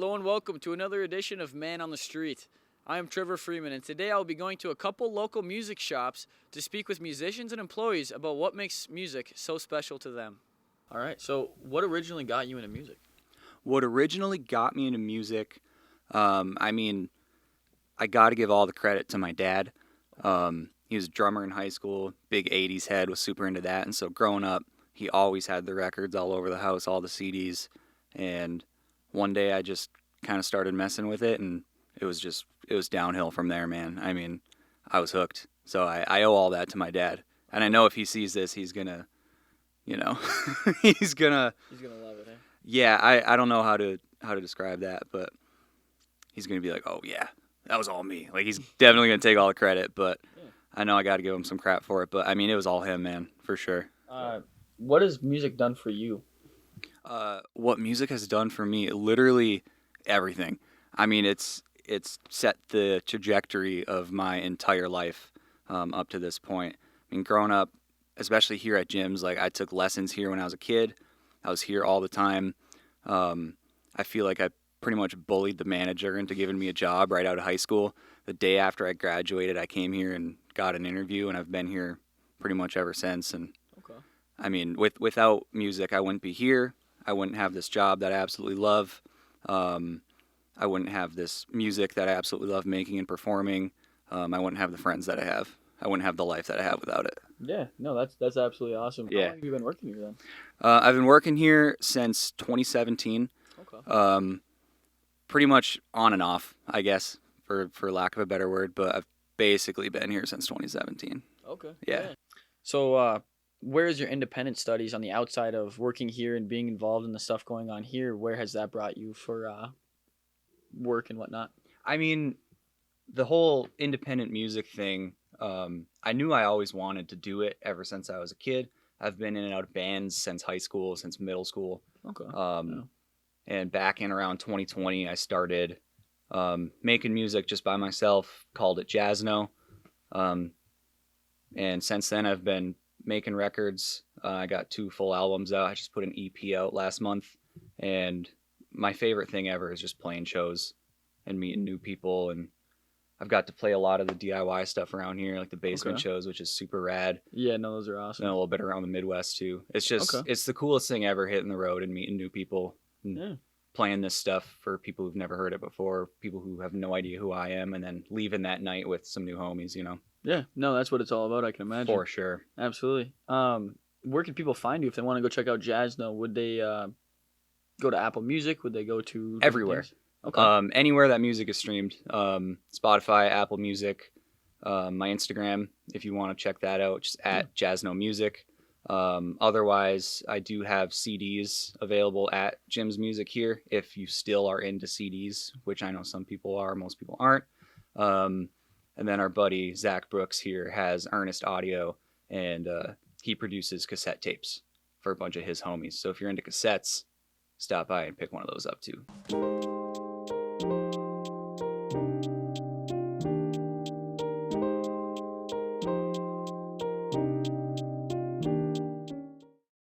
Hello and welcome to another edition of Man on the Street. I am Trevor Freeman, and today I'll be going to a couple local music shops to speak with musicians and employees about what makes music so special to them. All right, so what originally got you into music? What originally got me into music, I got to give all the credit to my dad. He was a drummer in high school, big 80s head, was super into that. And so growing up, he always had the records all over the house, all the CDs. And one day I just kind of started messing with it, and it was downhill from there, man. I mean, I was hooked. So I owe all that to my dad. And I know if he sees this, he's going to, he's going to love it, eh? Yeah, I don't know how to describe that, but he's going to be like, oh, yeah, that was all me. Like, he's definitely going to take all the credit, but yeah. I know I got to give him some crap for it. But, I mean, it was all him, man, for sure. What has music done for you? What music has done for me, literally everything. I mean, it's set the trajectory of my entire life up to this point. I mean, growing up, especially here at gyms, like, I took lessons here when I was a kid. I was here all the time. I feel like I pretty much bullied the manager into giving me a job right out of high school. The day after I graduated, I came here and got an interview, and I've been here pretty much ever since. And okay. I mean, without music, I wouldn't be here. I wouldn't have this job that I absolutely love. I wouldn't have this music that I absolutely love making and performing. I wouldn't have the friends that I have. I wouldn't have the life that I have without it. Yeah, no, that's absolutely awesome. Yeah. How long have you been working here then? I've been working here since 2017. Okay. Pretty much on and off, I guess, for lack of a better word, but I've basically been here since 2017. Okay. Yeah. So, where is your independent studies on the outside of working here and being involved in the stuff going on here? Where has that brought you for work and whatnot? I mean, the whole independent music thing, I knew I always wanted to do it ever since I was a kid. I've been in and out of bands since high school, since middle school. Okay. Yeah. And back in around 2020, I started making music just by myself, called it Jazzno. And since then, I've been making records. I got 2 full albums out. I just put an EP out last month. And my favorite thing ever is just playing shows and meeting new people. And I've got to play a lot of the DIY stuff around here, like the basement shows, which is super rad. Yeah, no, those are awesome. And a little bit around the Midwest, too. It's just, It's the coolest thing ever, hitting the road and meeting new people. And playing this stuff for people who've never heard it before, people who have no idea who I am, and then leaving that night with some new homies, Yeah, no, that's what it's all about, I can imagine. For sure. Absolutely. Where can people find you if they want to go check out Jazzno? Would they go to Apple Music? Would they go to... Everywhere. Okay. Anywhere that music is streamed. Spotify, Apple Music, my Instagram, if you want to check that out, just at Jazzno Music. Otherwise, I do have CDs available at Jim's Music here if you still are into CDs, which I know some people are, most people aren't. And then our buddy Zach Brooks here has Earnest Audio, and he produces cassette tapes for a bunch of his homies. So if you're into cassettes, stop by and pick one of those up too.